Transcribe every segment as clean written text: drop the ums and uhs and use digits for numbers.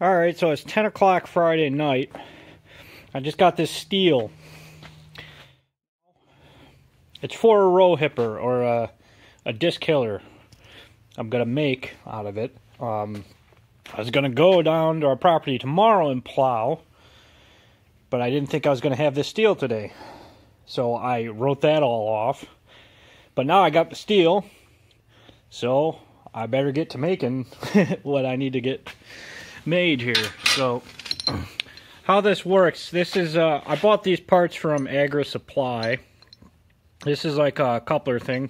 Alright, so it's 10 o'clock Friday night. I just got this steel. It's for a row hipper, or a disc killer I'm going to make out of it. I was going to go down to our property tomorrow and plow, but I didn't think I was going to have this steel today. So I wrote that all off. But now I got the steel, so I better get to making what I need to get made here. So how this works, this is I bought these parts from Agri Supply. This is like a coupler thing.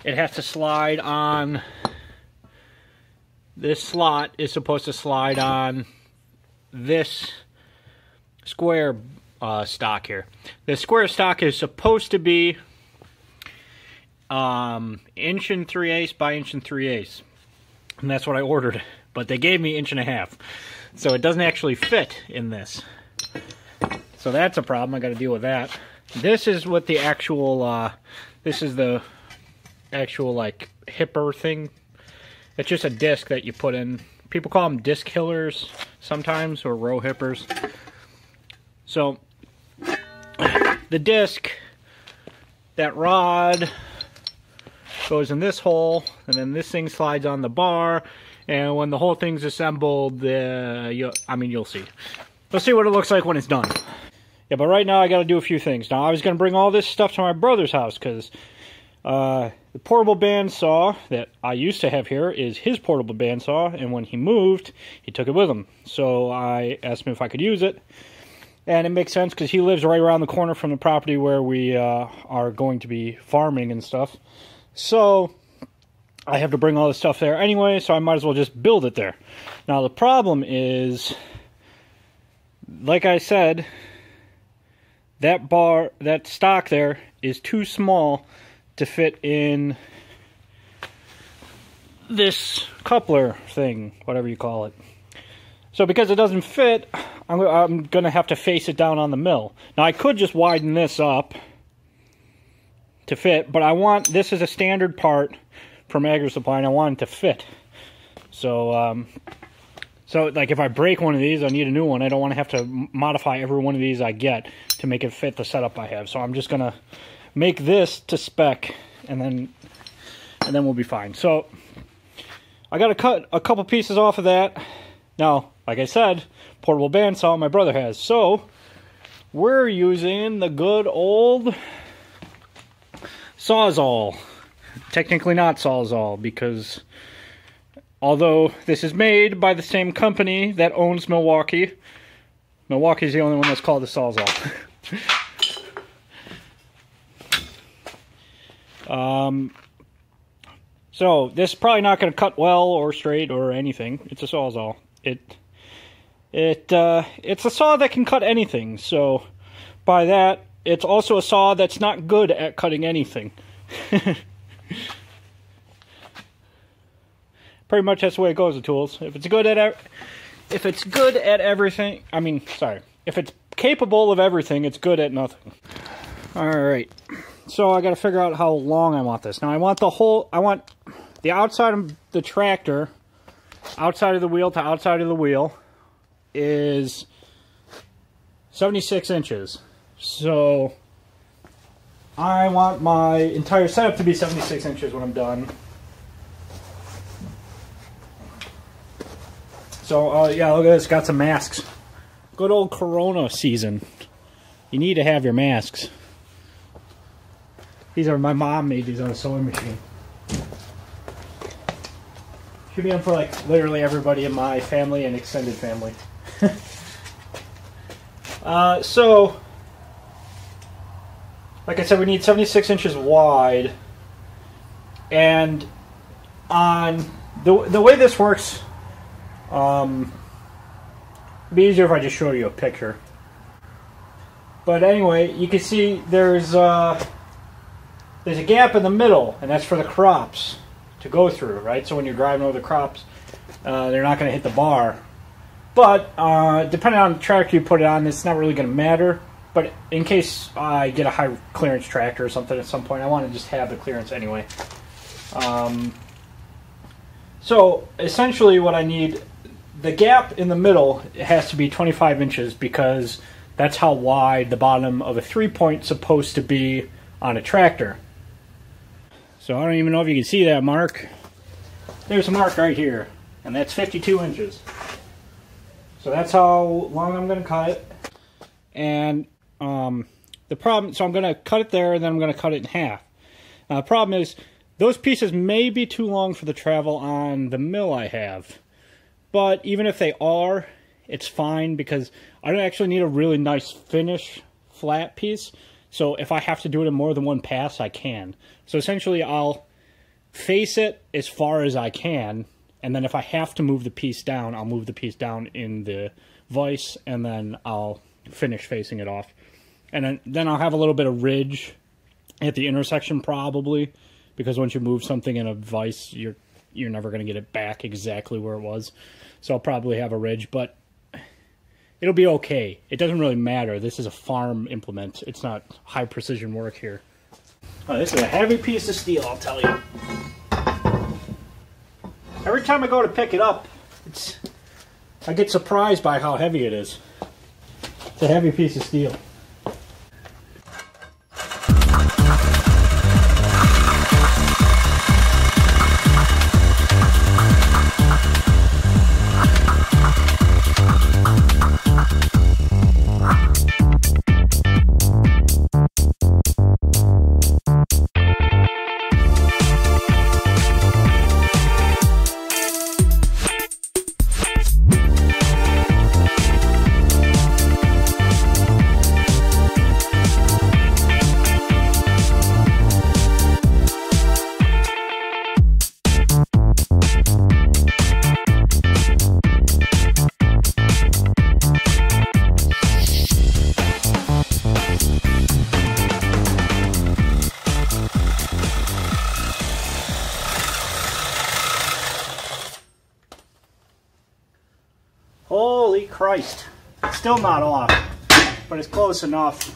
It has to slide on, this slot is supposed to slide on this square stock here. The square stock is supposed to be 1 3/8 by 1 3/8, and that's what I ordered. But they gave me 1.5 inches, so it doesn't actually fit in this. So that's a problem. I got to deal with that. This is what the actual, this is the actual like hipper thing. It's just a disc that you put in. People call them disc killers sometimes, or row hippers. So the disc, that rod goes in this hole, and then this thing slides on the bar. And when the whole thing's assembled, you'll see. Let's see what it looks like when it's done. Yeah, but right now I got to do a few things. Now I was going to bring all this stuff to my brother's house because the portable bandsaw that I used to have here is his portable bandsaw, and when he moved, he took it with him. So I asked him if I could use it, and it makes sense because he lives right around the corner from the property where we are going to be farming and stuff. So I have to bring all this stuff there anyway, so I might as well just build it there. Now the problem is, like I said, that stock there is too small to fit in this coupler thing, whatever you call it. So because it doesn't fit, I'm going to have to face it down on the mill. Now I could just widen this up to fit, but this is a standard part from Agri Supply, and I want it to fit. So, like if I break one of these, I need a new one. I don't want to have to modify every one of these I get to make it fit the setup I have. So I'm just gonna make this to spec, and then we'll be fine. So I gotta cut a couple pieces off of that. Now, like I said, portable bandsaw my brother has. So we're using the good old Sawzall. Technically not Sawzall, because although this is made by the same company that owns Milwaukee, Milwaukee's the only one that's called the Sawzall. So this is probably not going to cut well or straight or anything. It's a Sawzall. It's a saw that can cut anything. So by that, it's also a saw that's not good at cutting anything. Pretty much that's the way it goes with tools. If it's good at everything, if it's capable of everything, it's good at nothing. Alright, so I gotta figure out how long I want this. Now I want the outside of the tractor, outside of the wheel to outside of the wheel, is 76 inches. So I want my entire setup to be 76 inches when I'm done. So, yeah, look at this. Got some masks. Good old Corona season. You need to have your masks. My mom made these on a sewing machine. Should be on for, like, literally everybody in my family and extended family. So, like I said, we need 76 inches wide. And on the way this works, it'd be easier if I just show you a picture. But anyway, you can see there's a gap in the middle, and that's for the crops to go through, right? So when you're driving over the crops, they're not going to hit the bar. But depending on the tractor you put it on, it's not really going to matter. But in case I get a high clearance tractor or something at some point, I want to just have the clearance anyway. So essentially what I need the gap in the middle has to be 25 inches because that's how wide the bottom of a 3-point is supposed to be on a tractor. So I don't even know if you can see that mark. There's a mark right here, and that's 52 inches. So that's how long I'm going to cut it. And the problem, so I'm going to cut it there, and then I'm going to cut it in half. The problem is, those pieces may be too long for the travel on the mill I have. But even if they are, it's fine because I don't actually need a really nice finish flat piece. So if I have to do it in more than one pass, I can. So essentially I'll face it as far as I can, and then if I have to move the piece down, I'll move the piece down in the vise, and then I'll finish facing it off. And then I'll have a little bit of ridge at the intersection probably, because once you move something in a vise, you're never going to get it back exactly where it was. So I'll probably have a ridge, but it'll be okay. It doesn't really matter. This is a farm implement. It's not high precision work here. Oh, this is a heavy piece of steel, I'll tell you. Every time I go to pick it up, I get surprised by how heavy it is. It's a heavy piece of steel. Holy Christ. It's still not off, but it's close enough.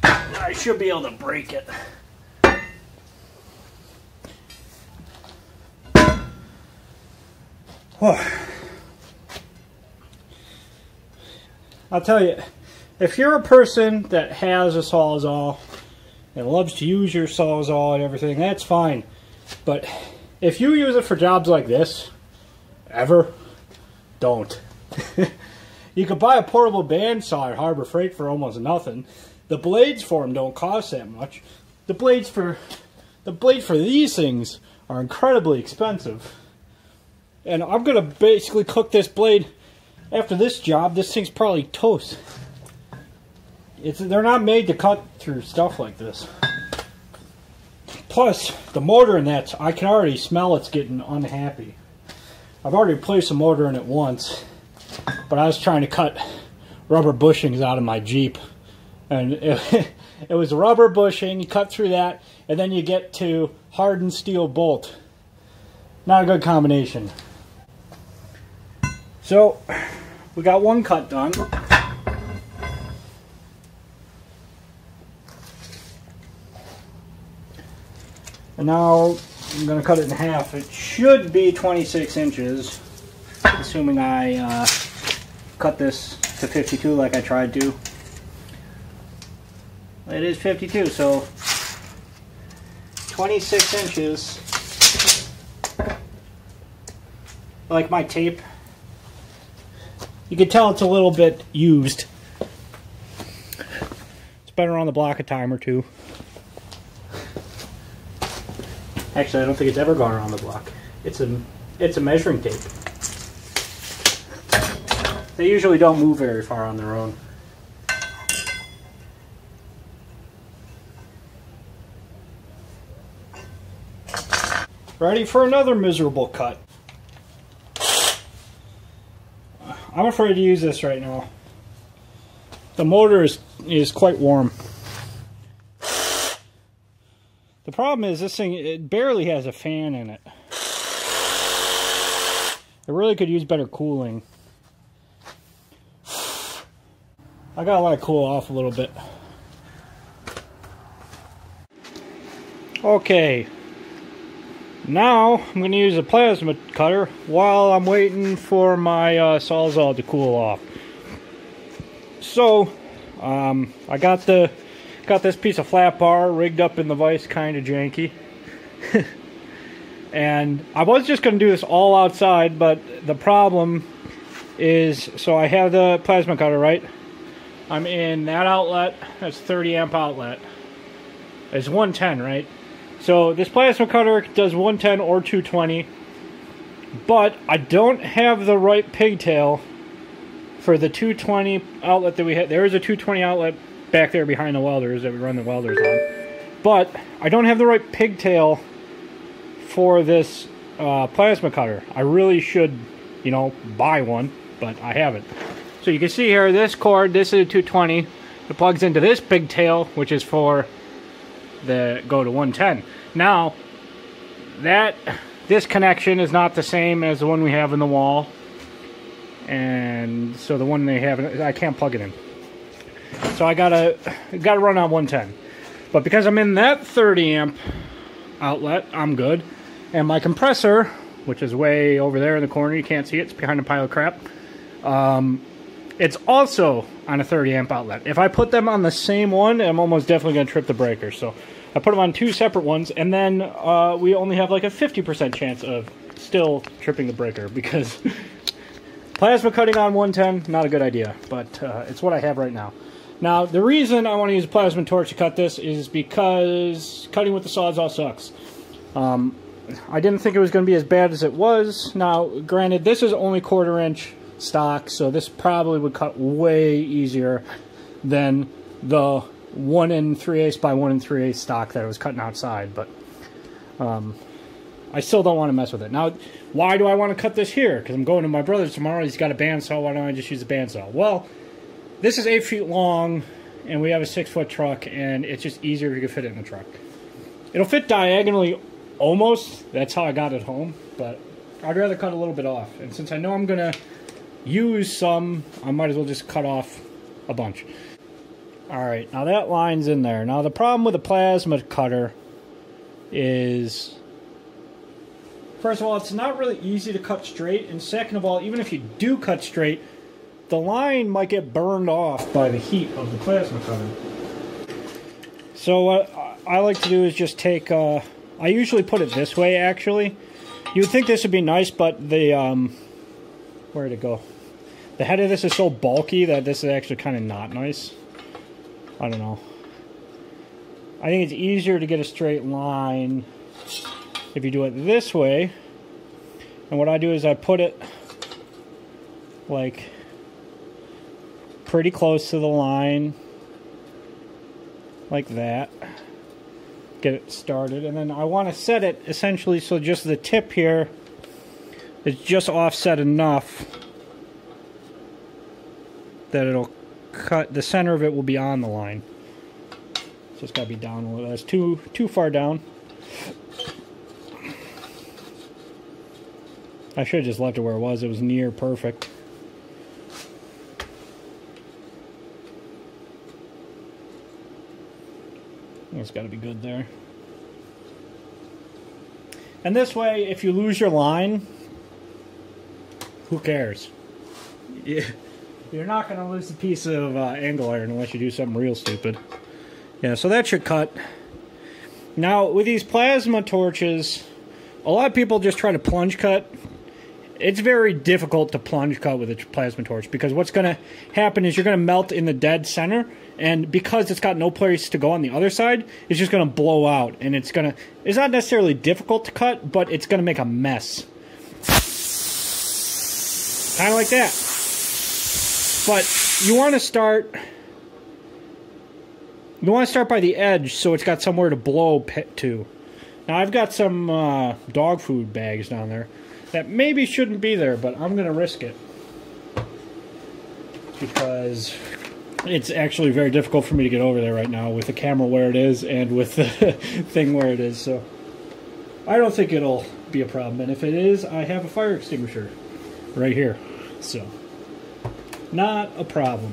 I should be able to break it. I'll tell you, if you're a person that has a Sawzall and loves to use your Sawzall and everything, that's fine. But if you use it for jobs like this, ever, don't. You could buy a portable bandsaw at Harbor Freight for almost nothing. The blades for them don't cost that much. The blade for these things are incredibly expensive. And I'm gonna basically cook this blade after this job. This thing's probably toast. They're not made to cut through stuff like this. Plus, the motor in that, I can already smell it's getting unhappy. I've already replaced the motor in it once, but I was trying to cut rubber bushings out of my Jeep. And it was a rubber bushing, you cut through that, and then you get to hardened steel bolt. Not a good combination. So, we got one cut done. And now I'm going to cut it in half. It should be 26 inches, assuming I cut this to 52 like I tried to. It is 52, so 26 inches. Like my tape. You can tell it's a little bit used. It's been around the block a time or two. Actually, I don't think it's ever gone around the block. It's a measuring tape. They usually don't move very far on their own. Ready for another miserable cut. I'm afraid to use this right now. The motor is quite warm. The problem is this thing, it barely has a fan in it. It really could use better cooling. I gotta let it cool off a little bit. Okay. Now I'm going to use a plasma cutter while I'm waiting for my Sawzall to cool off. So I got this piece of flat bar rigged up in the vise, kind of janky. And I was just going to do this all outside, but the problem is, so I have the plasma cutter, right? I'm in that outlet. That's 30 amp outlet. It's 110, right? So this plasma cutter does 110 or 220, but I don't have the right pigtail for the 220 outlet that we had. There is a 220 outlet back there behind the welders that we run the welders on, but I don't have the right pigtail for this plasma cutter. I really should, you know, buy one, but I haven't. So you can see here, this cord, this is a 220. It plugs into this pigtail, which is for the go to 110. Now, this connection is not the same as the one we have in the wall, and so the one they have, I can't plug it in. So I gotta run on 110. But because I'm in that 30 amp outlet, I'm good. And my compressor, which is way over there in the corner, you can't see it, it's behind a pile of crap. It's also on a 30 amp outlet. If I put them on the same one, I'm almost definitely going to trip the breaker. So I put them on two separate ones, and then we only have like a 50% chance of still tripping the breaker, because plasma cutting on 110, not a good idea, but it's what I have right now. Now, the reason I want to use a plasma torch to cut this is because cutting with the Sawzall sucks. I didn't think it was going to be as bad as it was. Now, granted, this is only 1/4 inch stock, so this probably would cut way easier than the 1 3/8 by 1 3/8 stock that I was cutting outside, but I still don't want to mess with it. Now, why do I want to cut this here? Because I'm going to my brother's tomorrow, he's got a bandsaw, why don't I just use a bandsaw? Well, this is 8 feet long, and we have a 6-foot truck, and it's just easier if you can fit it in the truck. It'll fit diagonally almost, that's how I got it home, but I'd rather cut a little bit off. And since I know I'm going to use some, I might as well just cut off a bunch. Alright, now that line's in there. Now the problem with a plasma cutter is, first of all, it's not really easy to cut straight, and second of all, even if you do cut straight, the line might get burned off by the heat of the plasma cutter. So what I like to do is just take, I usually put it this way, actually. You would think this would be nice, but the, where'd it go? The head of this is so bulky that this is actually kind of not nice. I don't know. I think it's easier to get a straight line if you do it this way. And what I do is I put it like pretty close to the line, like that. Get it started, and then I want to set it essentially so just the tip here is just offset enough that it'll cut, the center of it will be on the line. So it's got to be down a little. That's too far down. I should have just left it where it was. It was near perfect. It's got to be good there. And this way, if you lose your line, who cares? Yeah. You're not going to lose a piece of angle iron unless you do something real stupid. Yeah, so that should cut. Now, with these plasma torches, a lot of people just try to plunge cut. It's very difficult to plunge cut with a plasma torch, because what's going to happen is you're going to melt in the dead center, and because it's got no place to go on the other side, it's just going to blow out, and it's not necessarily difficult to cut, but it's going to make a mess. Kind of like that. But you want to start by the edge so it's got somewhere to blow to. Now I've got some dog food bags down there that maybe shouldn't be there, but I'm going to risk it, because it's actually very difficult for me to get over there right now with the camera where it is and with the thing where it is. So I don't think it'll be a problem, and if it is, I have a fire extinguisher right here, so not a problem.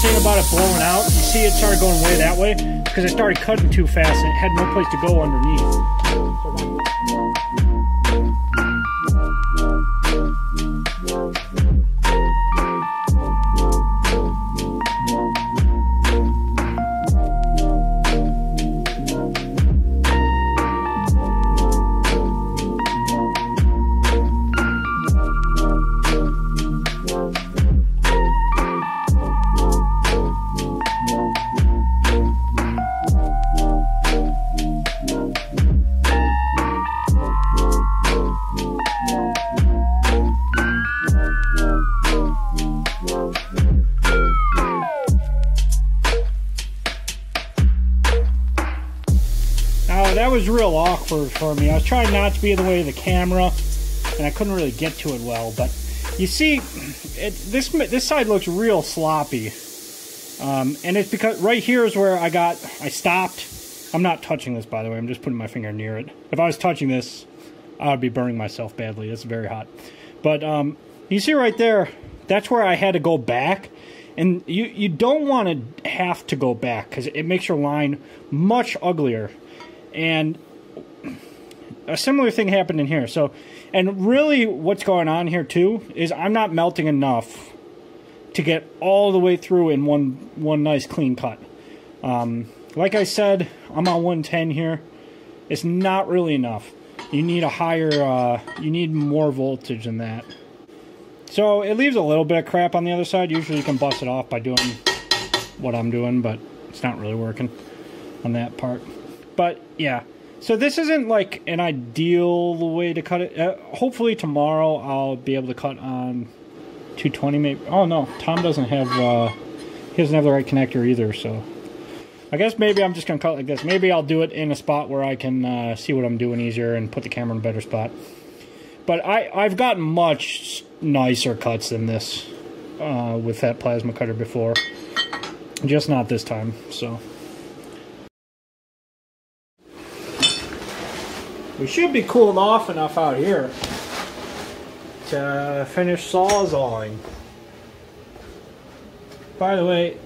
saying about it blowing out, you see it started going way that way because I started cutting too fast and it had no place to go underneath. That was real awkward for me. I was trying not to be in the way of the camera, and I couldn't really get to it well. But you see, this side looks real sloppy, and it's because right here is where I stopped. I'm not touching this, by the way. I'm just putting my finger near it. If I was touching this, I would be burning myself badly. It's very hot. But you see right there, that's where I had to go back. And you don't want to have to go back because it makes your line much uglier. And a similar thing happened in here. So, and really what's going on here too is I'm not melting enough to get all the way through in one nice clean cut. Like I said, I'm on 110 here. It's not really enough. You need a higher, you need more voltage than that. So it leaves a little bit of crap on the other side. Usually you can bust it off by doing what I'm doing, but it's not really working on that part. But yeah, so this isn't like an ideal way to cut it. Hopefully tomorrow I'll be able to cut on 220 maybe. Oh no, Tom doesn't have, he doesn't have the right connector either, so I guess maybe I'm just going to cut like this. Maybe I'll do it in a spot where I can see what I'm doing easier and put the camera in a better spot. But I've gotten much nicer cuts than this with that plasma cutter before. Just not this time, so. We should be cooled off enough out here to finish sawzalling. By the way,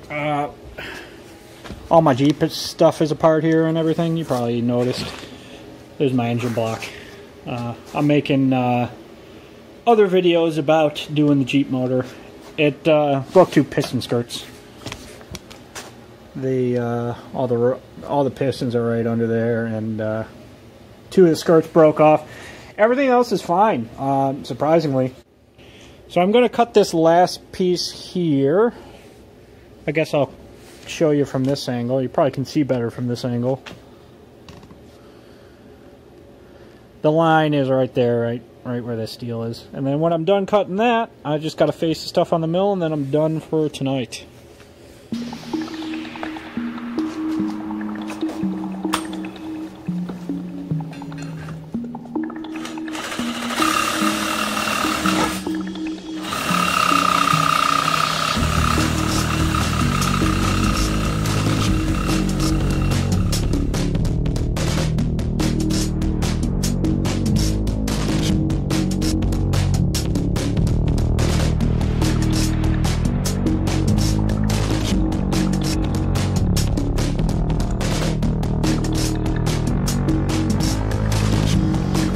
all my Jeep stuff is apart here and everything. You probably noticed. There's my engine block. I'm making other videos about doing the Jeep motor. It broke 2 piston skirts. All the pistons are right under there, and 2 of the skirts broke off. Everything else is fine, surprisingly. So I'm going to cut this last piece here. I guess I'll show you from this angle. You probably can see better from this angle. The line is right there, right where that steel is. And then when I'm done cutting that, I just got to face the stuff on the mill, and then I'm done for tonight.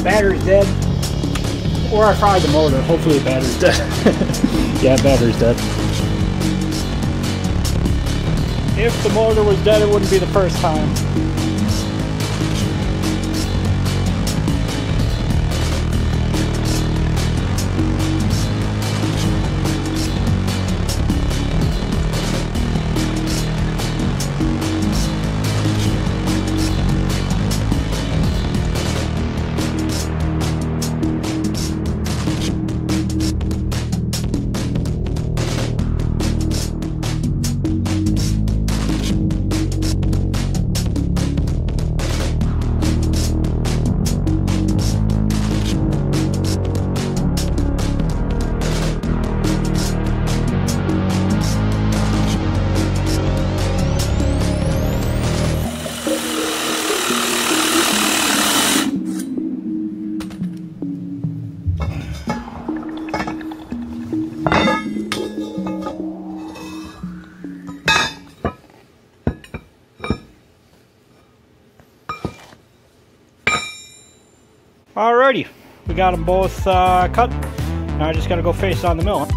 Battery's dead. Or I fried the motor. Hopefully the battery's dead. Yeah, battery's dead. If the motor was dead, it wouldn't be the first time. Alrighty, we got them both cut. Now I just got to go face on the mill.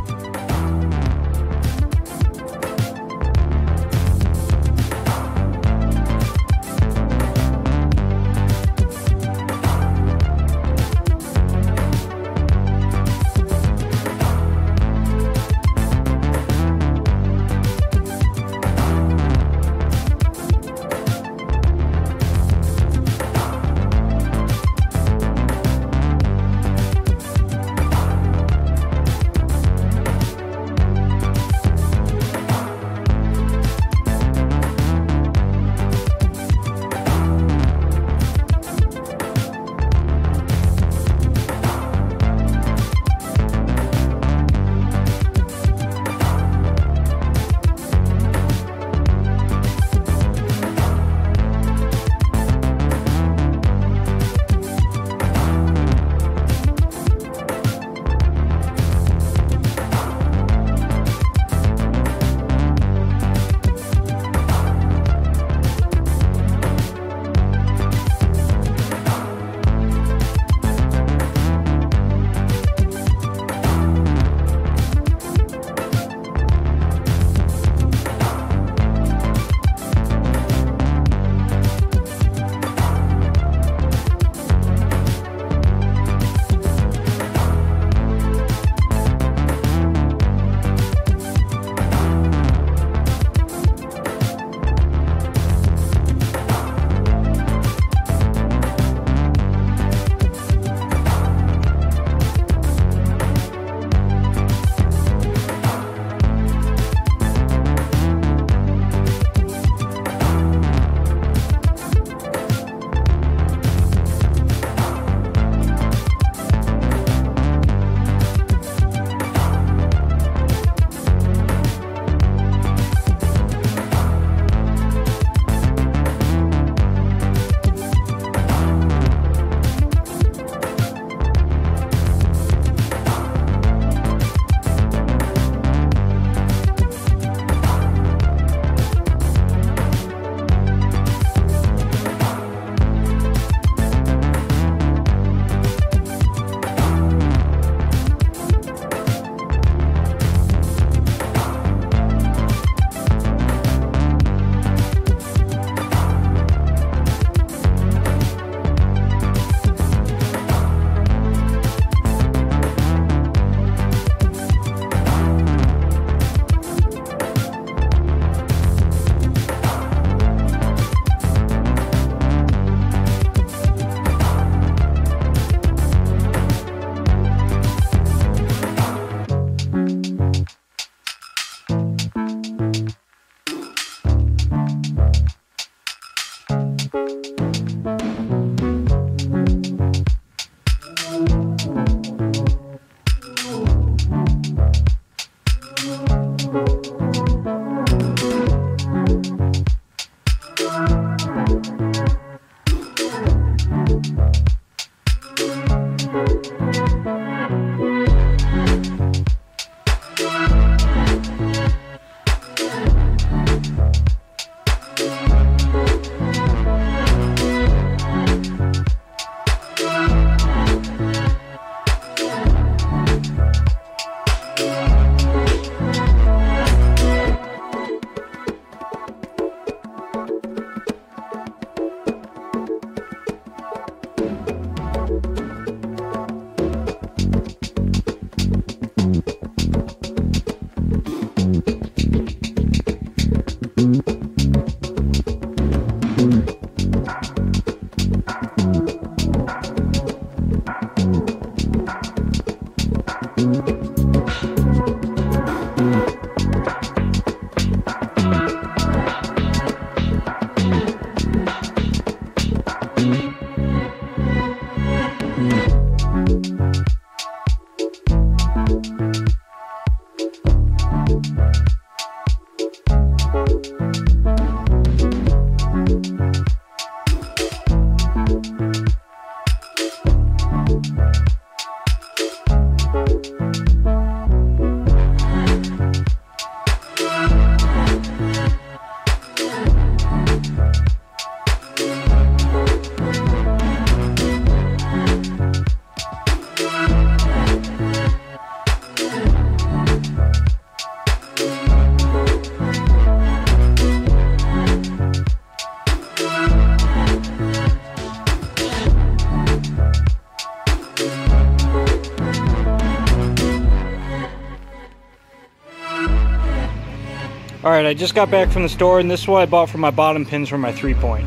Alright, I just got back from the store, and this is what I bought for my bottom pins for my 3-point.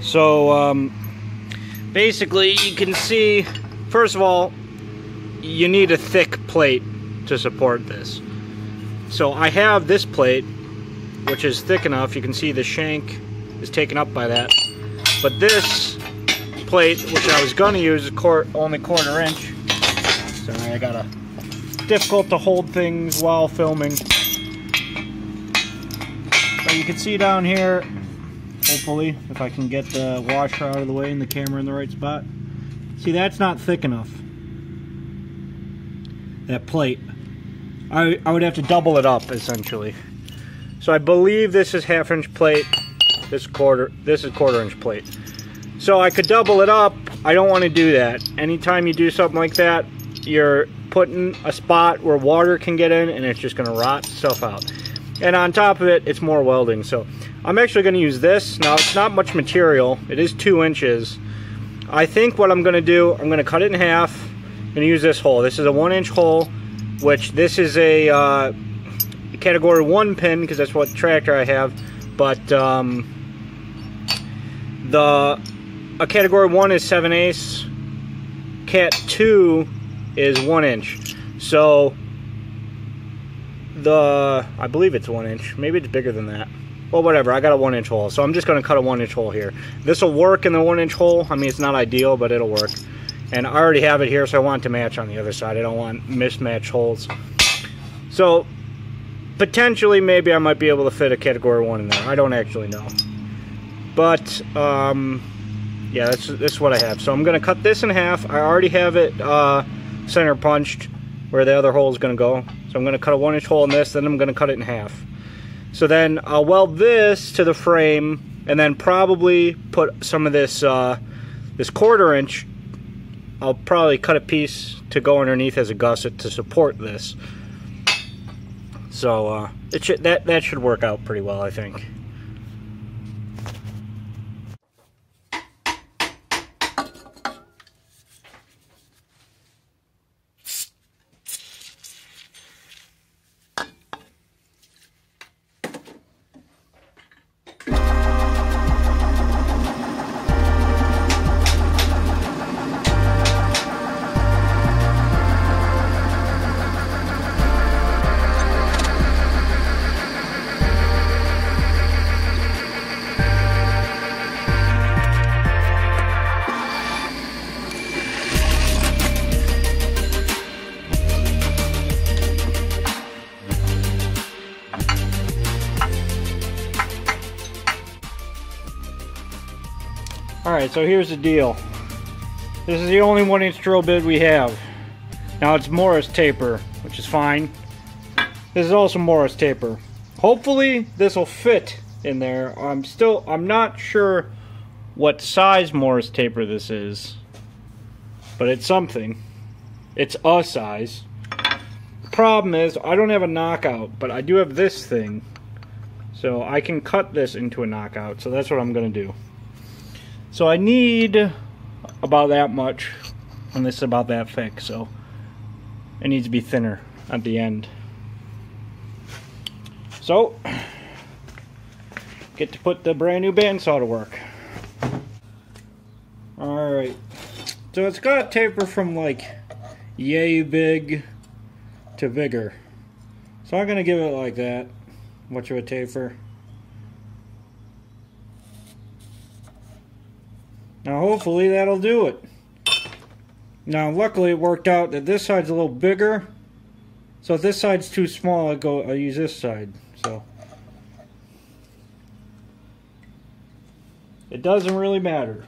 So, basically, you can see, first of all, you need a thick plate to support this. So I have this plate, which is thick enough. You can see the shank is taken up by that. But this plate, which I was going to use, is only 1/4 inch. Sorry, I got difficult to hold things while filming. But you can see down here, hopefully, if I can get the washer out of the way and the camera in the right spot. See, that's not thick enough. That plate. I would have to double it up, essentially. So I believe this is 1/2 inch plate. This is 1/4 inch plate. So I could double it up. I don't want to do that. Anytime you do something like that, you're putting a spot where water can get in, and it's just going to rot stuff out. And on top of it, it's more welding. So I'm actually going to use this. Now, it's not much material. It is 2 inches. I think what I'm going to do, I'm going to cut it in half. I'm going to use this hole. This is a 1-inch hole, which this is a category 1 pin, because that's what tractor I have. But a category 1 is 7/8. Cat 2 is 1 inch. So I believe it's 1 inch. Maybe it's bigger than that. Well, whatever. I got a 1-inch hole, so I'm just going to cut a 1-inch hole here. This will work in the 1-inch hole. I mean, it's not ideal, but it'll work. And I already have it here, so I want it to match on the other side. I don't want mismatched holes. So potentially, maybe I might be able to fit a category 1 in there. I don't actually know. But yeah, this is what I have. So I'm going to cut this in half. I already have it center punched where the other hole is going to go. So I'm going to cut a 1-inch hole in this, then I'm going to cut it in half. So then I'll weld this to the frame, and then probably put some of this this 1/4 inch. I'll probably cut a piece to go underneath as a gusset to support this. So that should work out pretty well, I think. Alright, so here's the deal. This is the only 1-inch drill bit we have. Now it's Morris taper, which is fine. This is also Morris taper. Hopefully this will fit in there. I'm not sure what size Morris taper this is, but it's something. It's a size. The problem is I don't have a knockout, but I do have this thing. So I can cut this into a knockout, so that's what I'm going to do. So I need about that much, and this is about that thick, so it needs to be thinner at the end. So, get to put the brand new bandsaw to work. Alright, so it's got taper from like yay big to bigger. So I'm going to give it like that, much of a taper. Now hopefully that'll do it. Now luckily it worked out that this side's a little bigger. So if this side's too small, I'll use this side. So it doesn't really matter.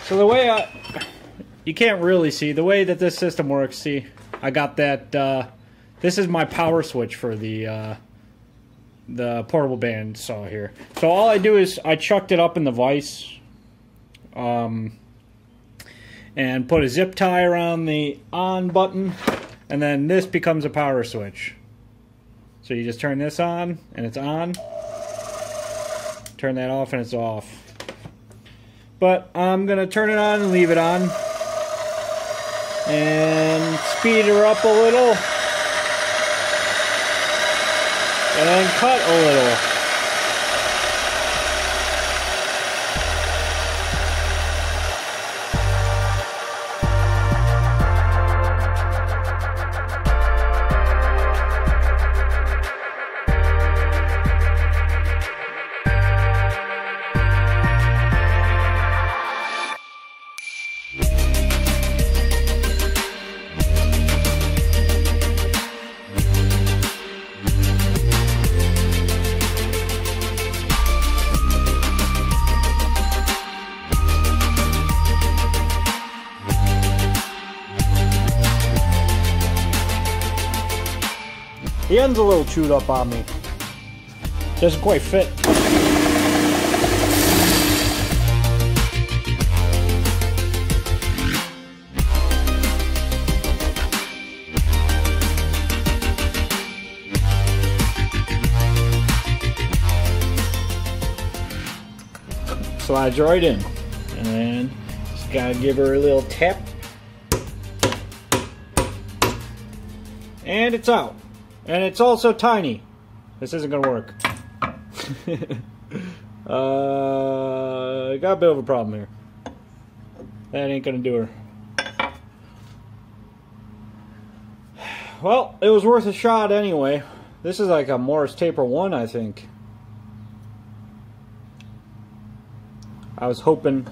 So the way you can't really see, the way that this system works, see, I got that, this is my power switch for the portable band saw here. So all I do is I chucked it up in the vise, and put a zip tie around the on button, and then this becomes a power switch. So you just turn this on and it's on, turn that off and it's off. But I'm gonna turn it on and leave it on and speed her up a little. and then cut a little. The end's a little chewed up on me. Doesn't quite fit. Slides right in. And then just gotta give her a little tap. And it's out. And it's also tiny. This isn't gonna work. Got a bit of a problem here. That ain't gonna do her. Well, it was worth a shot anyway. This is like a Morris Taper 1, I think. I was hoping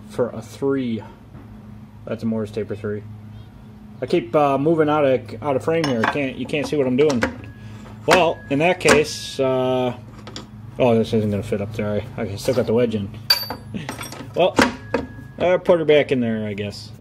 for a 3. That's a Morris Taper 3. I keep moving out of frame here. You can't see what I'm doing. Well, in that case, oh, this isn't gonna fit up there. I still got the wedge in. Well, I'll put her back in there, I guess.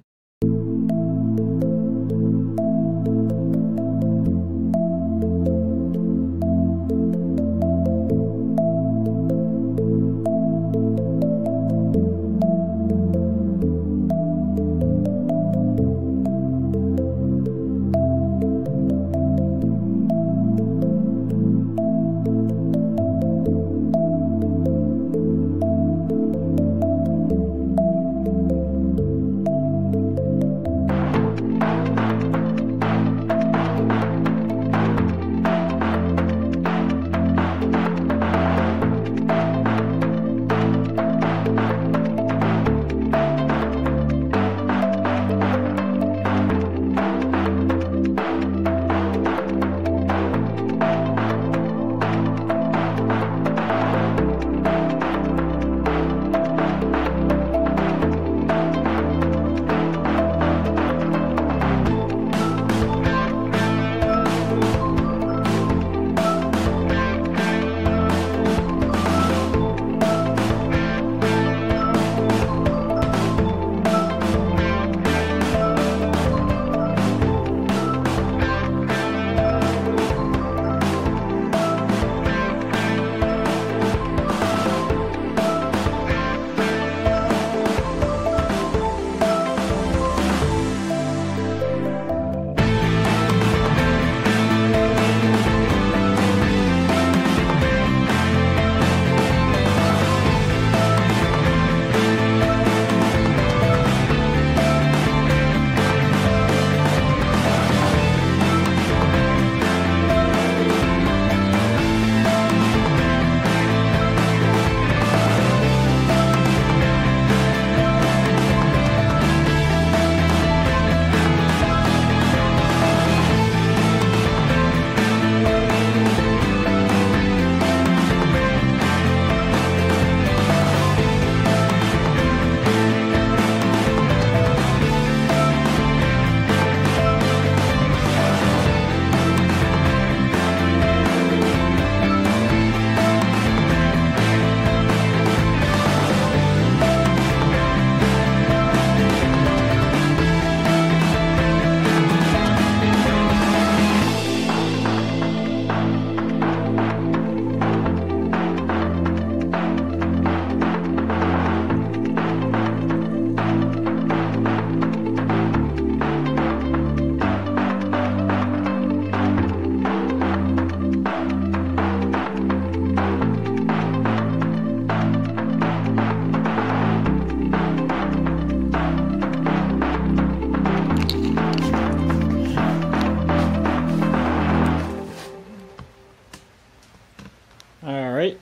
Alright.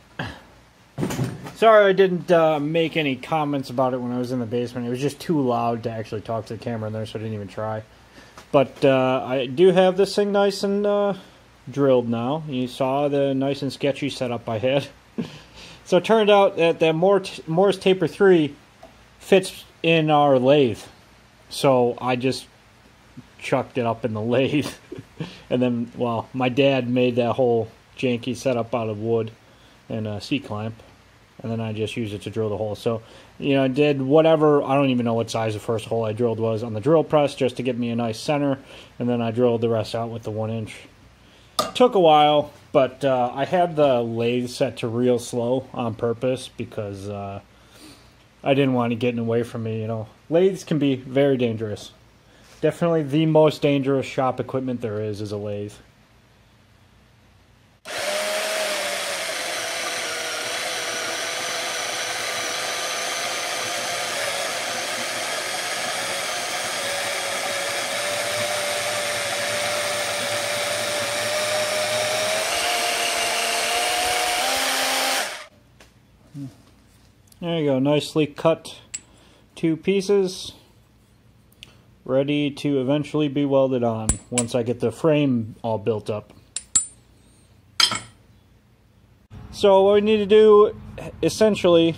Sorry I didn't make any comments about it when I was in the basement. It was just too loud to actually talk to the camera in there, so I didn't even try. But I do have this thing nice and drilled now. You saw the nice and sketchy setup I had. So it turned out that the Morse Taper 3 fits in our lathe. So I just chucked it up in the lathe. And then, well, my dad made that whole janky setup out of wood and a C-clamp. And then I just used it to drill the hole. So, you know, I did whatever, I don't even know what size the first hole I drilled was on the drill press just to get me a nice center. And then I drilled the rest out with the 1-inch. Took a while, but I had the lathe set to real slow on purpose because I didn't want it getting away from me, you know. Lathes can be very dangerous. Definitely the most dangerous shop equipment there is a lathe. There you go, nicely cut 2 pieces, ready to eventually be welded on once I get the frame all built up. So what we need to do essentially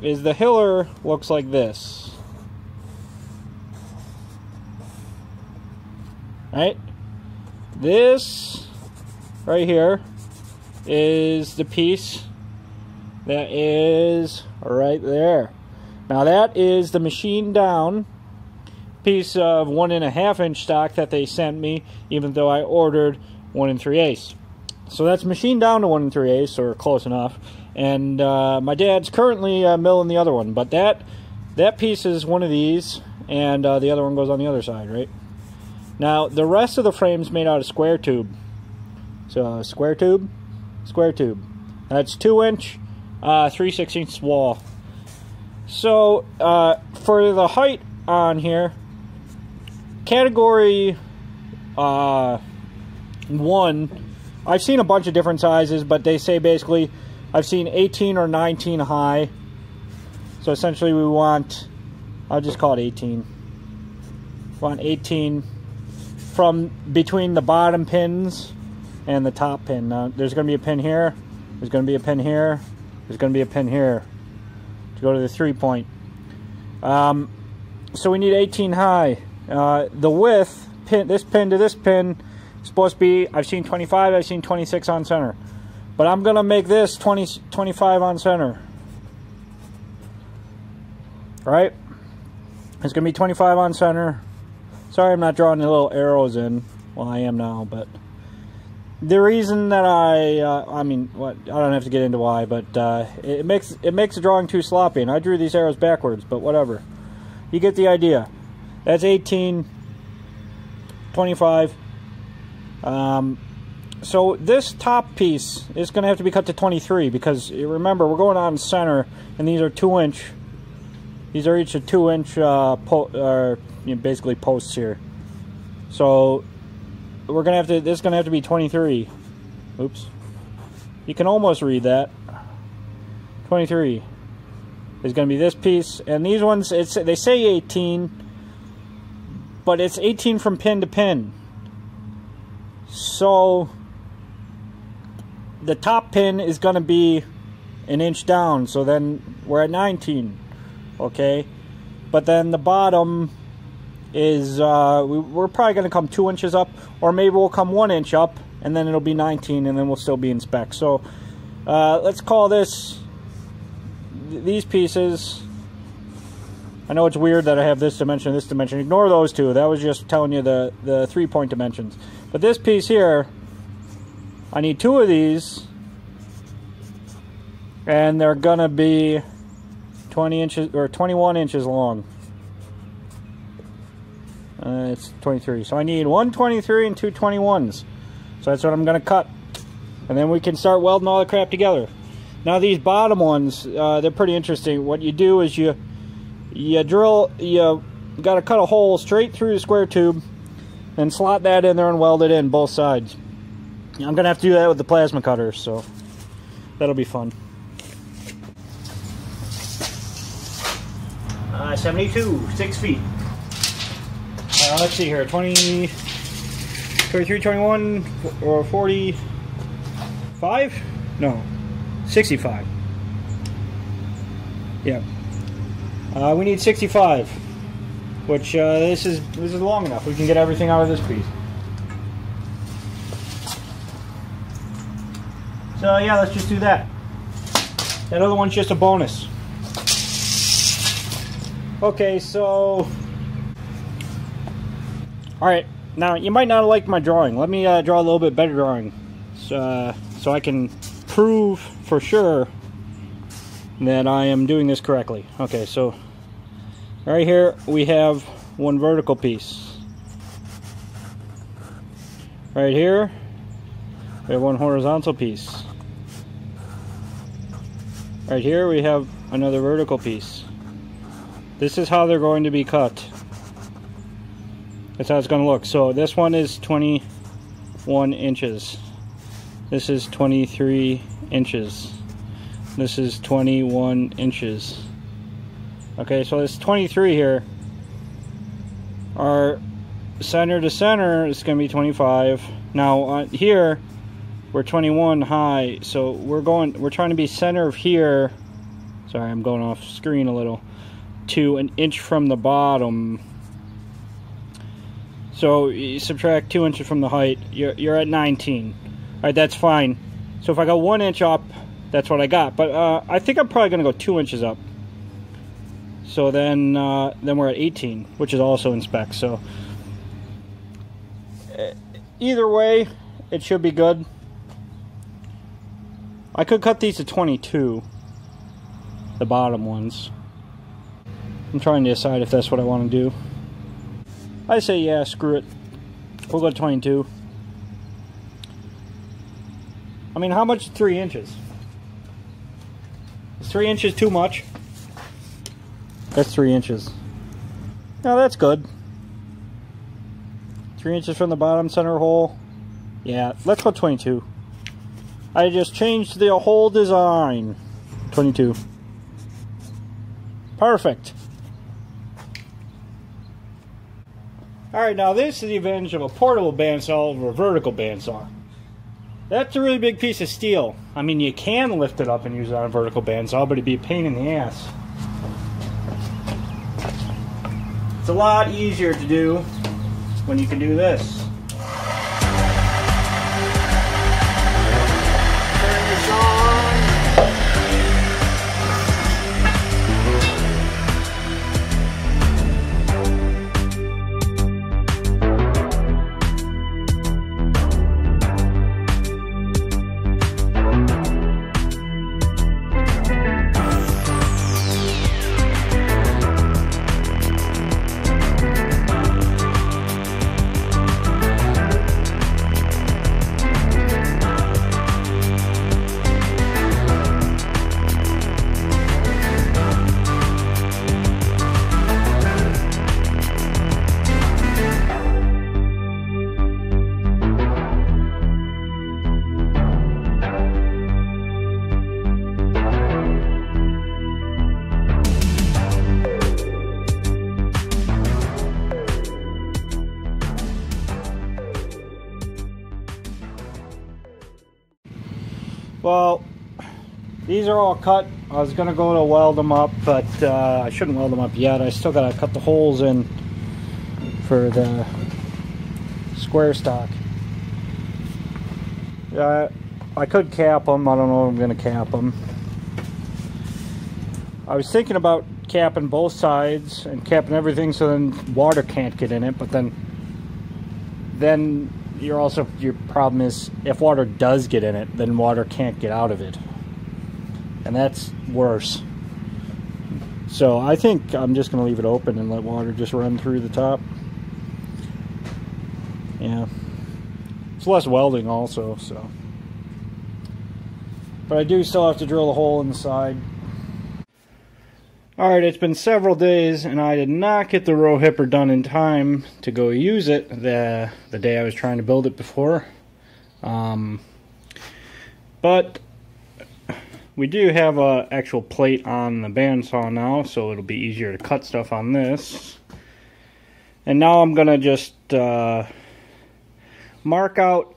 is the hiller looks like this. Right? This right here is the piece that is right there. Now that is the machine down piece of 1.5-inch stock that they sent me, even though I ordered 1 3/8. So that's machine down to 1 3/8, or close enough. And my dad's currently milling the other one, but that piece is one of these, and the other one goes on the other side, right? Now the rest of the frame's made out of square tube. So square tube. That's 2-inch. 3/16 wall. So for the height on here, category 1, I've seen a bunch of different sizes, but they say basically I've seen 18 or 19 high. So essentially we want, I'll just call it 18. We want 18 from between the bottom pins and the top pin. Now there's going to be a pin here, there's going to be a pin here, there's going to be a pin here to go to the 3-point. So we need 18 high. The width, this pin to this pin, is supposed to be, I've seen 25, I've seen 26 on center. But I'm going to make this 25 on center. Right? It's going to be 25 on center. Sorry I'm not drawing the little arrows in. Well, I am now, but the reason that I mean, what, I don't have to get into why, but it makes the drawing too sloppy, and I drew these arrows backwards, but whatever. You get the idea. That's 18, 25. So this top piece is going to have to be cut to 23, because remember, we're going on center, and these are 2-inch. These are each a 2-inch, basically posts here. So we're gonna have to. This is gonna have to be 23. Oops. You can almost read that. 23 is gonna be this piece, and these ones. They say 18, but it's 18 from pin to pin. So the top pin is gonna be an inch down. So then we're at 19. Okay, but then the bottom is we're probably going to come 2 inches up, or maybe we'll come 1 inch up, and then it'll be 19, and then we'll still be in spec. So let's call these pieces. I know it's weird that I have this dimension, this dimension. Ignore those two. That was just telling you the 3-point dimensions. But this piece here, I need 2 of these, and they're gonna be 20 inches or 21 inches long. It's 23, so I need 1 23 and 2 21s. So that's what I'm gonna cut, and then we can start welding all the crap together. Now these bottom ones, they're pretty interesting. What you do is you got to cut a hole straight through the square tube and slot that in there and weld it in both sides. I'm gonna have to do that with the plasma cutter. So That'll be fun. 72, 6 feet. Let's see here, 20, 23, 21, or 45? No, 65. Yeah. We need 65, which this is long enough. We can get everything out of this piece. So yeah, let's just do that. That other one's just a bonus. Okay, so... Alright, now you might not like my drawing. Let me draw a little bit better drawing. So I can prove for sure that I am doing this correctly. Okay, so right here we have one vertical piece. Right here we have one horizontal piece. Right here we have another vertical piece. This is how they're going to be cut. That's how it's going to look. So this one is 21 inches. This is 23 inches. This is 21 inches. Okay, so this 23 here, our center to center is going to be 25. Now here we're 21 high, so we're trying to be center of here. Sorry, I'm going off screen a little. To an inch from the bottom. So you subtract 2 inches from the height, you're at 19. Alright, that's fine. So if I go 1 inch up, that's what I got. But I think I'm probably going to go 2 inches up. So then we're at 18, which is also in spec. So either way, it should be good. I could cut these to 22, the bottom ones. I'm trying to decide if that's what I want to do. I say yeah, screw it. We'll go 22. I mean, how much is 3 inches? Is 3 inches too much? That's 3 inches. No, that's good. 3 inches from the bottom center hole. Yeah, let's go 22. I just changed the whole design. 22. Perfect. Alright, now this is the advantage of a portable bandsaw over a vertical bandsaw. That's a really big piece of steel. I mean, you can lift it up and use it on a vertical bandsaw, but it'd be a pain in the ass. It's a lot easier to do when you can do this. Turn this on. Well, these are all cut. I was going to go to weld them up, but I shouldn't weld them up yet. I still got to cut the holes in for the square stock. I could cap them. I don't know if I'm going to cap them. I was thinking about capping both sides and capping everything so then water can't get in it, but then your problem is if water does get in it, then water can't get out of it, and that's worse. So I think I'm just going to leave it open and let water just run through the top. Yeah, it's less welding also, so. But I do still have to drill a hole in the side. Alright, it's been several days and I did not get the row hipper done in time to go use it the day I was trying to build it before. But we do have a actual plate on the bandsaw now, so it'll be easier to cut stuff on this. And now I'm gonna just mark out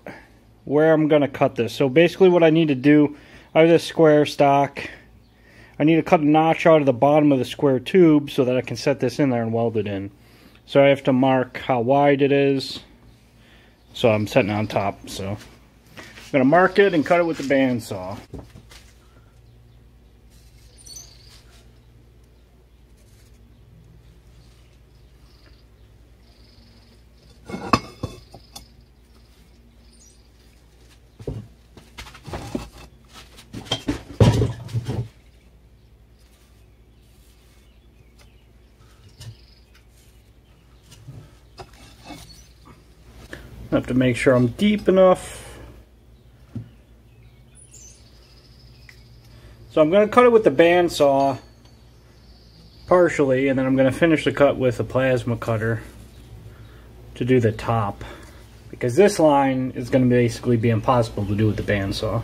where I'm gonna cut this. So basically what I need to do, I have this square stock. I need to cut a notch out of the bottom of the square tube so that I can set this in there and weld it in. So I have to mark how wide it is. So I'm setting on top. So I'm gonna mark it and cut it with the bandsaw. I have to make sure I'm deep enough. So I'm going to cut it with the bandsaw partially, and then I'm going to finish the cut with a plasma cutter to do the top, because this line is going to basically be impossible to do with the bandsaw.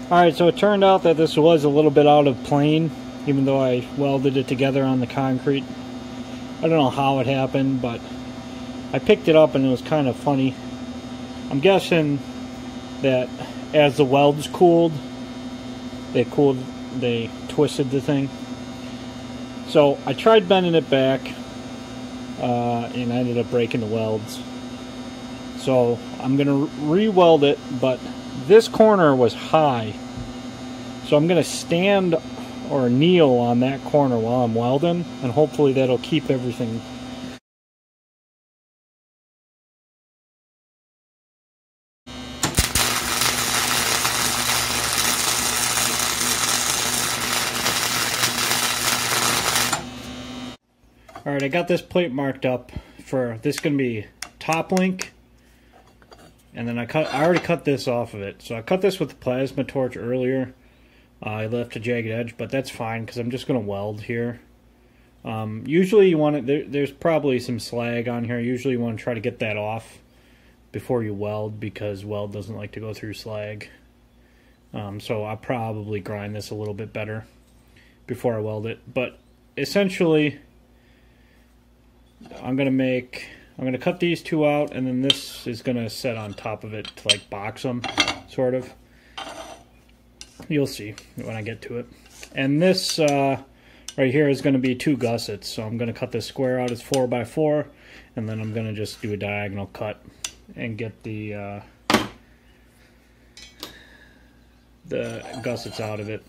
Alright, so it turned out that this was a little bit out of plane, even though I welded it together on the concrete. I don't know how it happened, but I picked it up and it was kind of funny. I'm guessing that as the welds cooled, they twisted the thing. So I tried bending it back, and I ended up breaking the welds. So I'm going to re-weld it, but this corner was high. So I'm going to stand or kneel on that corner while I'm welding, and hopefully that'll keep everything. Alright, I got this plate marked up for, this is going to be top link, and then I already cut this off of it. So I cut this with the plasma torch earlier. I left a jagged edge, but that's fine because I'm just going to weld here. Usually you want to, there's probably some slag on here. Usually you want to try to get that off before you weld, because weld doesn't like to go through slag. So I'll probably grind this a little bit better before I weld it. But essentially, I'm gonna cut these two out, and then this is gonna set on top of it to like box them, sort of. You'll see when I get to it. And this right here is gonna be 2 gussets, so I'm gonna cut this square out as 4x4, and then I'm gonna just do a diagonal cut and get the gussets out of it.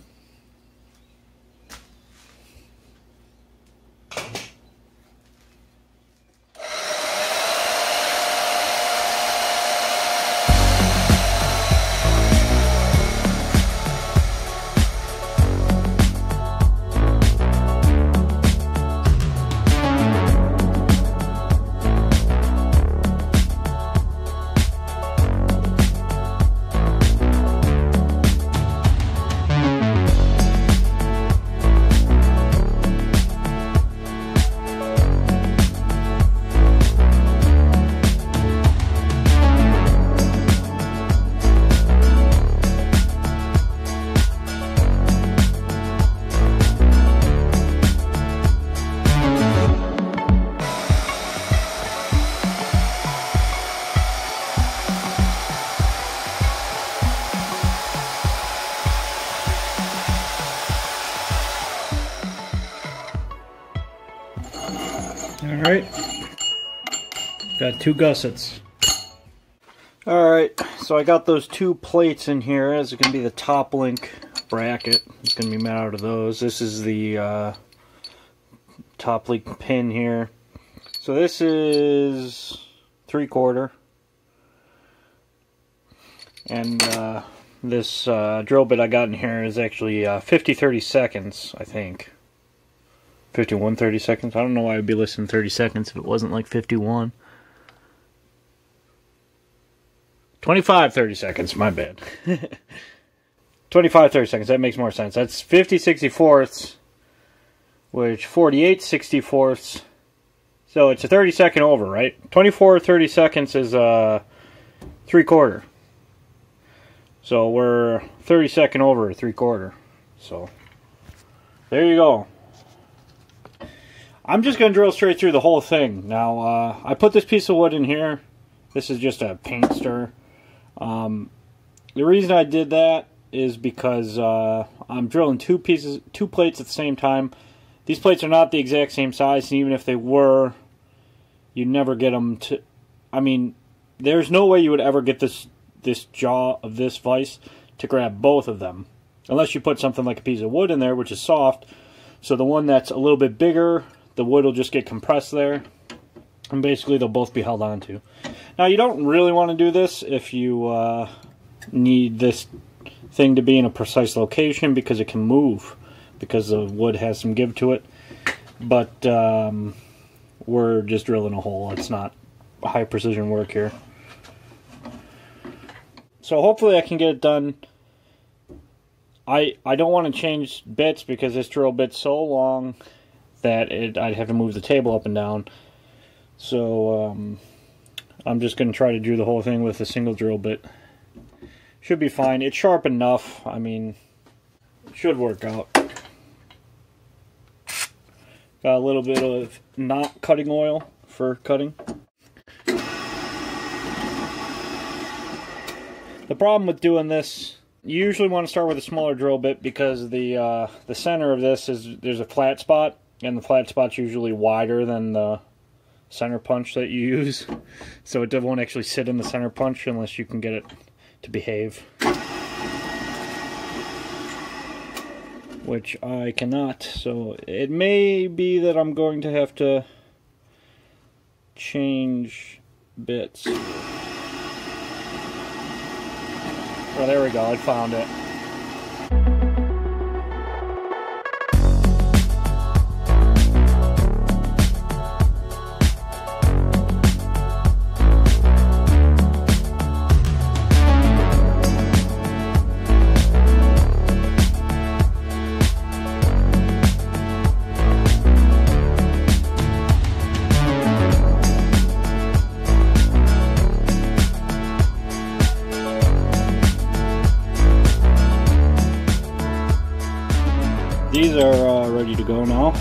Alright, got 2 gussets. Alright, so I got those 2 plates in here. As it can be the top link bracket. It's going to be made out of those. This is the top link pin here. So this is 3/4. And this drill bit I got in here is actually 50/30 seconds, I think. 51 30 seconds. I don't know why I'd be listening 30 seconds if it wasn't like 51. 25 30 seconds, my bad. 25 30 seconds, that makes more sense. That's 50 64ths, which 48 64ths. So it's a 30-second over, right? 24 30 seconds is 3/4. So we're 30-second over 3/4. So there you go. I'm just going to drill straight through the whole thing. Now, I put this piece of wood in here. This is just a paint stir. The reason I did that is because I'm drilling 2 plates at the same time. These plates are not the exact same size, and even if they were, you'd never get them to... I mean, there's no way you would ever get this jaw of this vise to grab both of them. Unless you put something like a piece of wood in there, which is soft. So the one that's a little bit bigger, the wood will just get compressed there, and basically they'll both be held onto. Now, you don't really want to do this if you need this thing to be in a precise location, because it can move, because the wood has some give to it. But we're just drilling a hole. It's not high precision work here. So hopefully I can get it done. I don't want to change bits because this drill bit's so long that I'd have to move the table up and down. So I'm just going to try to do the whole thing with a single drill bit. should be fine. It's sharp enough. I mean, it should work out. Got a little bit of not cutting oil for cutting. The problem with doing this, you usually want to start with a smaller drill bit because the center of this there's a flat spot, and the flat spot's usually wider than the center punch that you use, so it won't actually sit in the center punch unless you can get it to behave, which I cannot. So it may be that I'm going to have to change bits. Oh, there we go, I found it. These are ready to go now.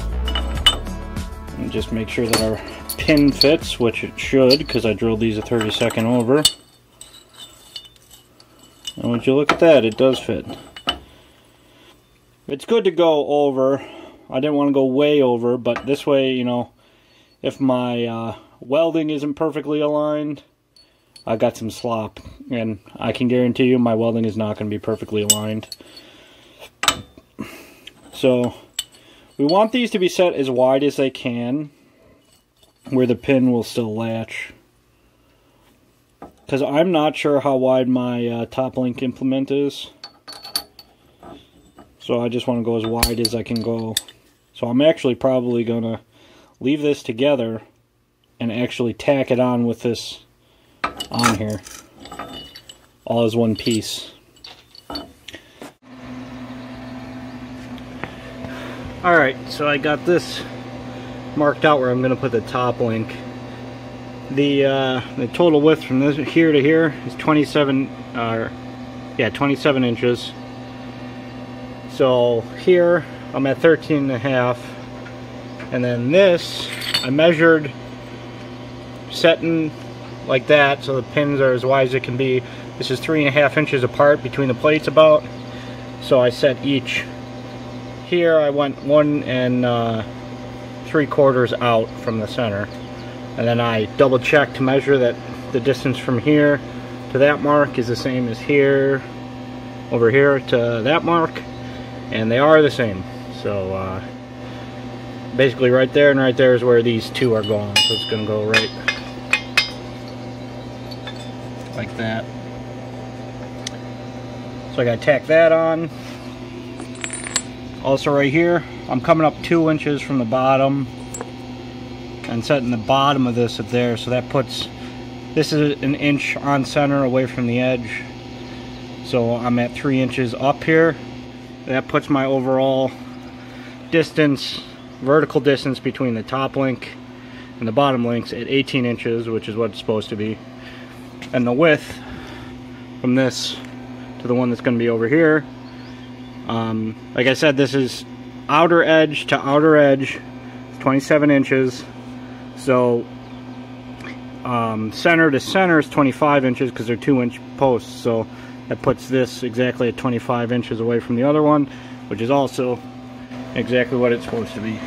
And just make sure that our pin fits, which it should, because I drilled these a 32nd over. And would you look at that, it does fit. It's good to go over. I didn't want to go way over, but this way, you know, if my welding isn't perfectly aligned, I got some slop. And I can guarantee you my welding is not going to be perfectly aligned. So we want these to be set as wide as they can, where the pin will still latch. Because I'm not sure how wide my top link implement is. So I just want to go as wide as I can go. So I'm actually probably going to leave this together and actually tack it on with this on here. All as one piece. Alright, so I got this marked out where I'm going to put the top link. The total width from this here to here is 27 inches. So here I'm at 13.5, and then this I measured setting like that so the pins are as wide as it can be. This is 3.5 inches apart between the plates about. So I set each. Here I went 1 3/4 out from the center, and then I double checked to measure that the distance from here to that mark is the same as here over here to that mark, and they are the same. So basically right there and right there is where these two are going, so it's going to go right like that. So I got to tack that on. Also right here, I'm coming up 2 inches from the bottom and setting the bottom of this up there, so that puts, this is 1 inch on center away from the edge. So I'm at 3 inches up here. That puts my overall distance, vertical distance between the top link and the bottom links at 18 inches, which is what it's supposed to be. And the width from this to the one that's going to be over here, like I said, this is outer edge to outer edge, 27 inches. So center to center is 25 inches because they're 2-inch posts. So that puts this exactly at 25 inches away from the other one, which is also exactly what it's supposed to be.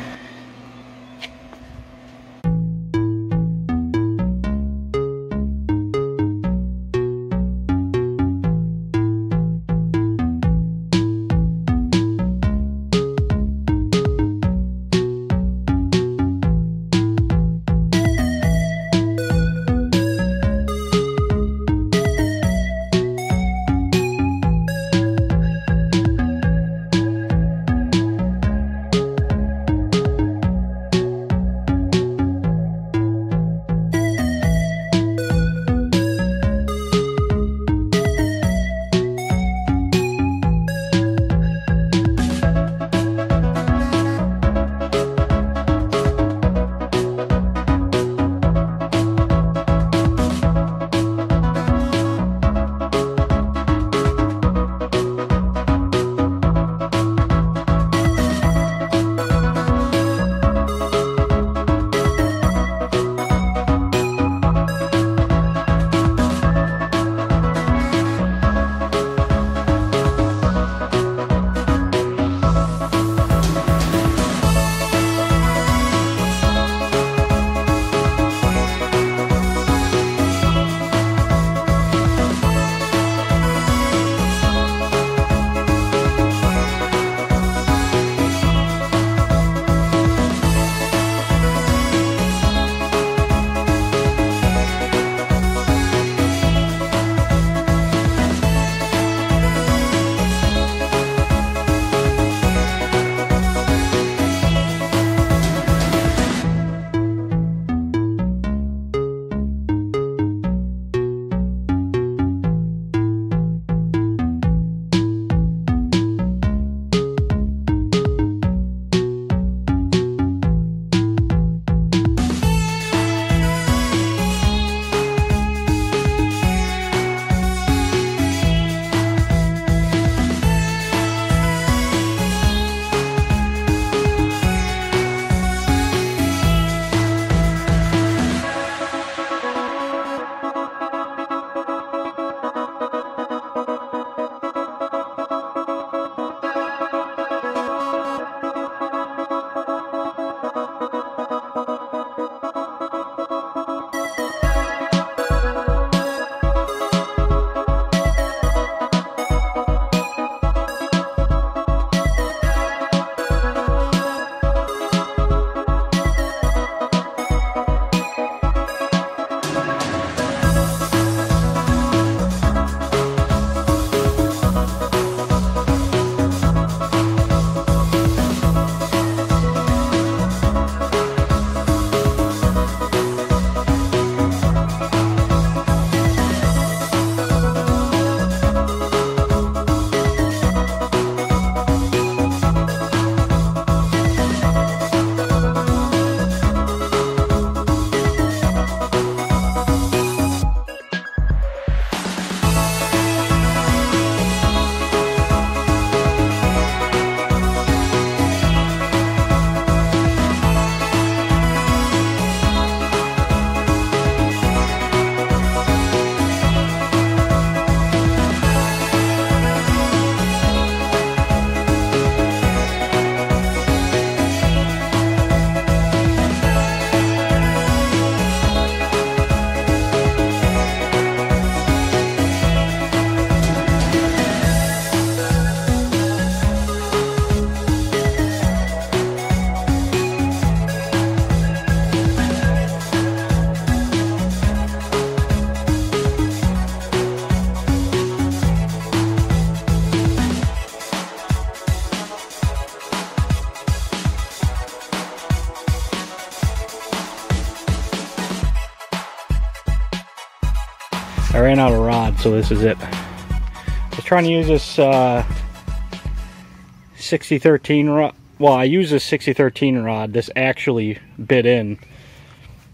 ran out of rod, so this is it. I was trying to use this 6013 rod. Well, I used this 6013 rod. This actually bit in.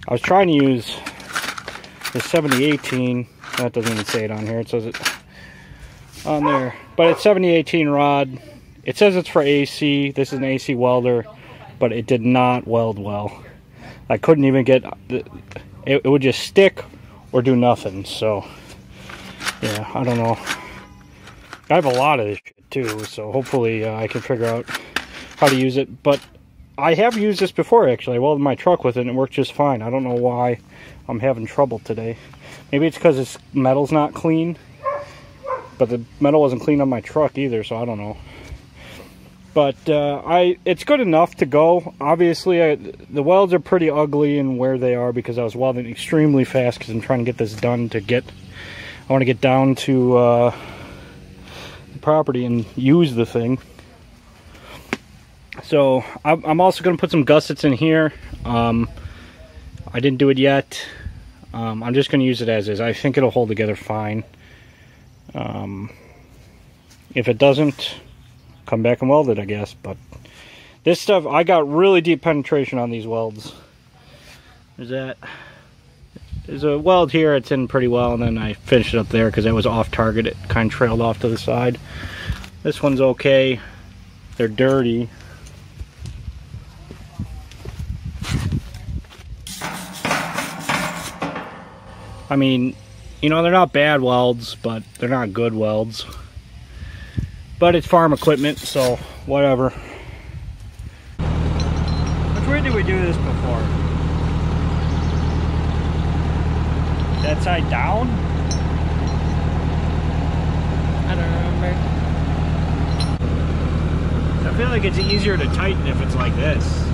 I was trying to use the 7018. That doesn't even say it on here. It says it on there. But it's 7018 rod. It says it's for AC. This is an AC welder, but it did not weld well. I couldn't even get... It would just stick or do nothing. So, yeah, I don't know. I have a lot of this shit too, so hopefully I can figure out how to use it. But I have used this before, actually. I welded my truck with it and it worked just fine. I don't know why I'm having trouble today. Maybe it's because this metal's not clean. But the metal wasn't clean on my truck either, so I don't know. But it's good enough to go. Obviously, the welds are pretty ugly in where they are because I was welding extremely fast because I'm trying to get this done I want to get down to the property and use the thing. So I'm also going to put some gussets in here. I didn't do it yet. I'm just going to use it as is. I think it'll hold together fine. If it doesn't, come back and weld it, I guess. But this stuff, I got really deep penetration on these welds. There's a weld here, it's in pretty well, and then I finished it up there because that was off target. It kind of trailed off to the side. This one's okay. They're dirty. I mean, you know, they're not bad welds, but they're not good welds. But it's farm equipment, so whatever. Which way did we do this before? That side down? I don't remember. I feel like it's easier to tighten if it's like this.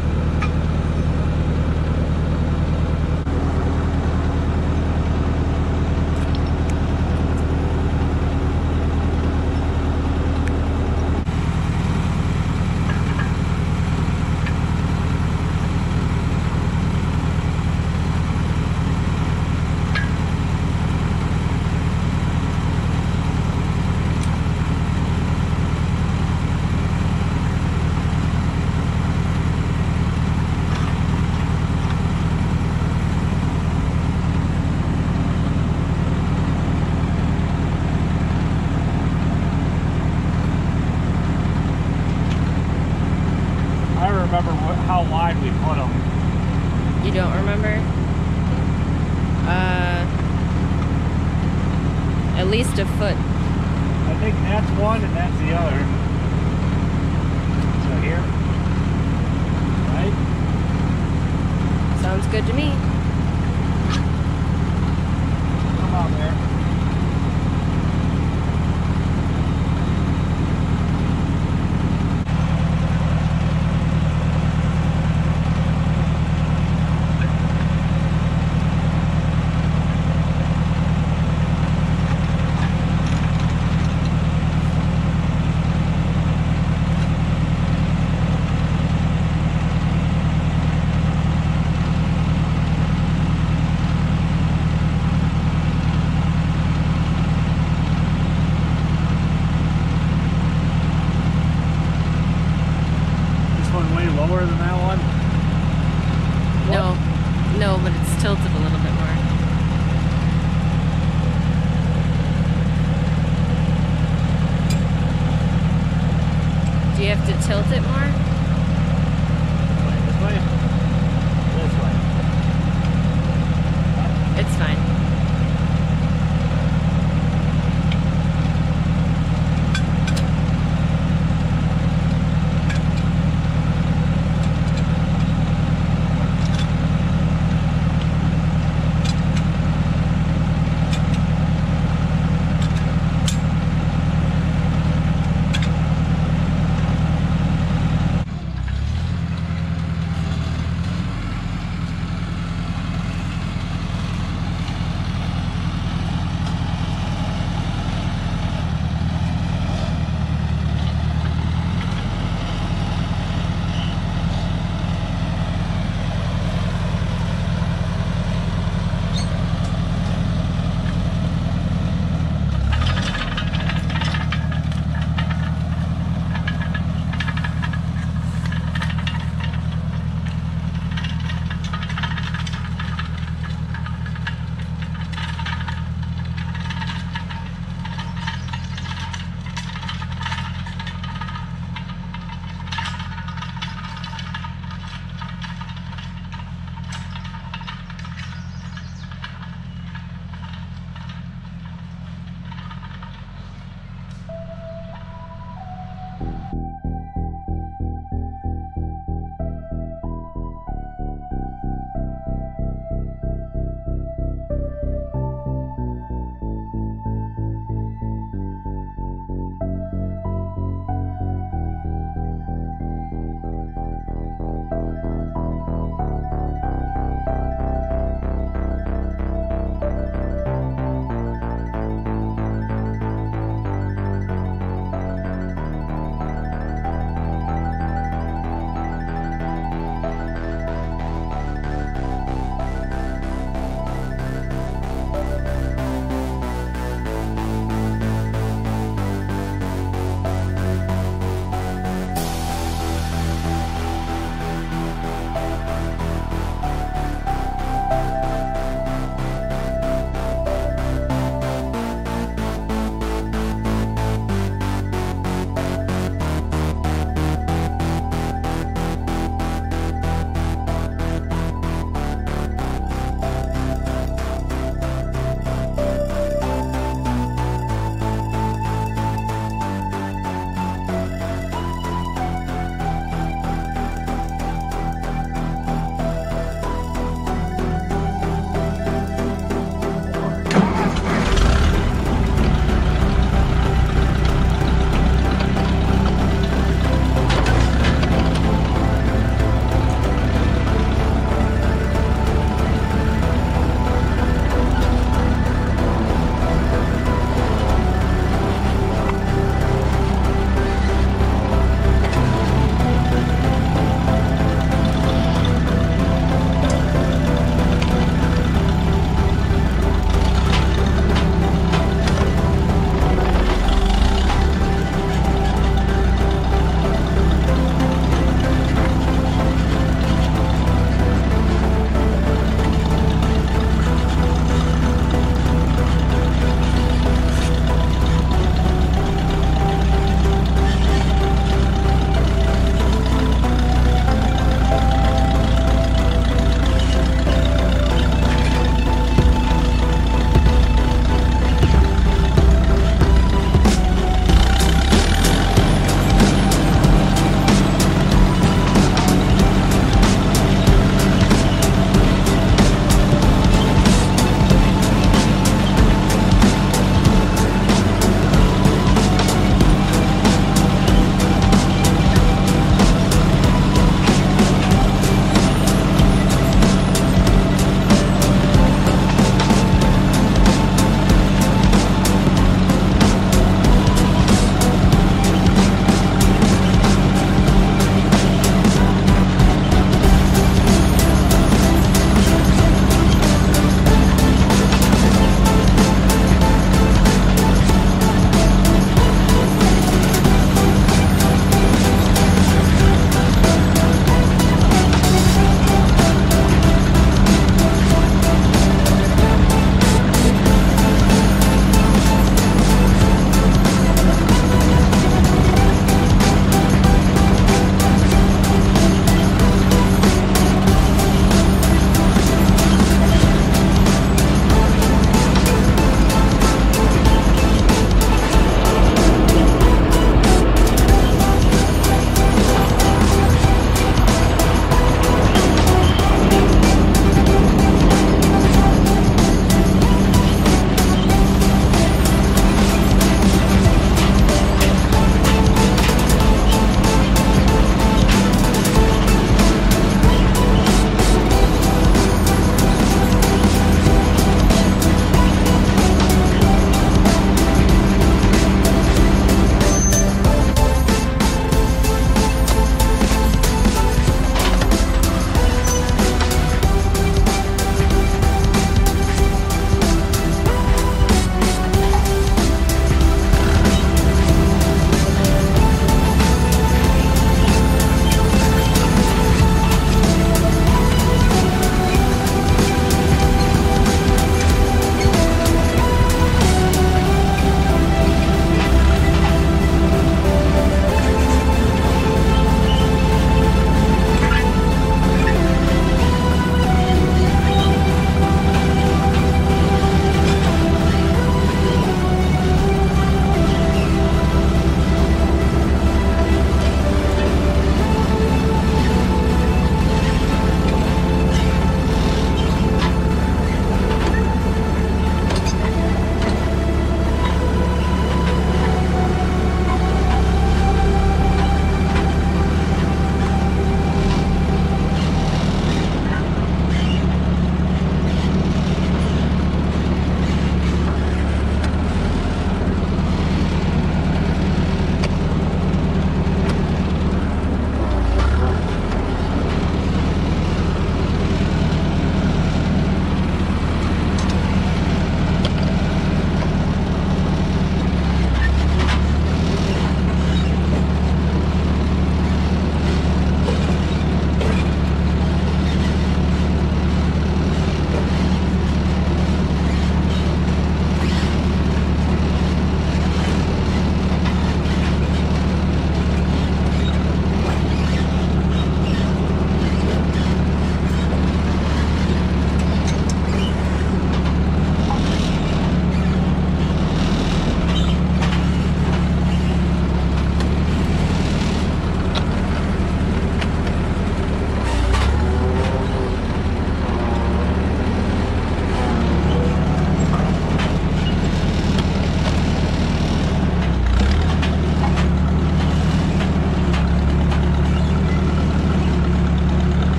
Remember how wide we put them. You don't remember? At least a foot. I think that's one and that's the other. So here. Right? Sounds good to me. Come on there. Lower than that one? No, but it's tilted a little bit more. Do you have to tilt it more?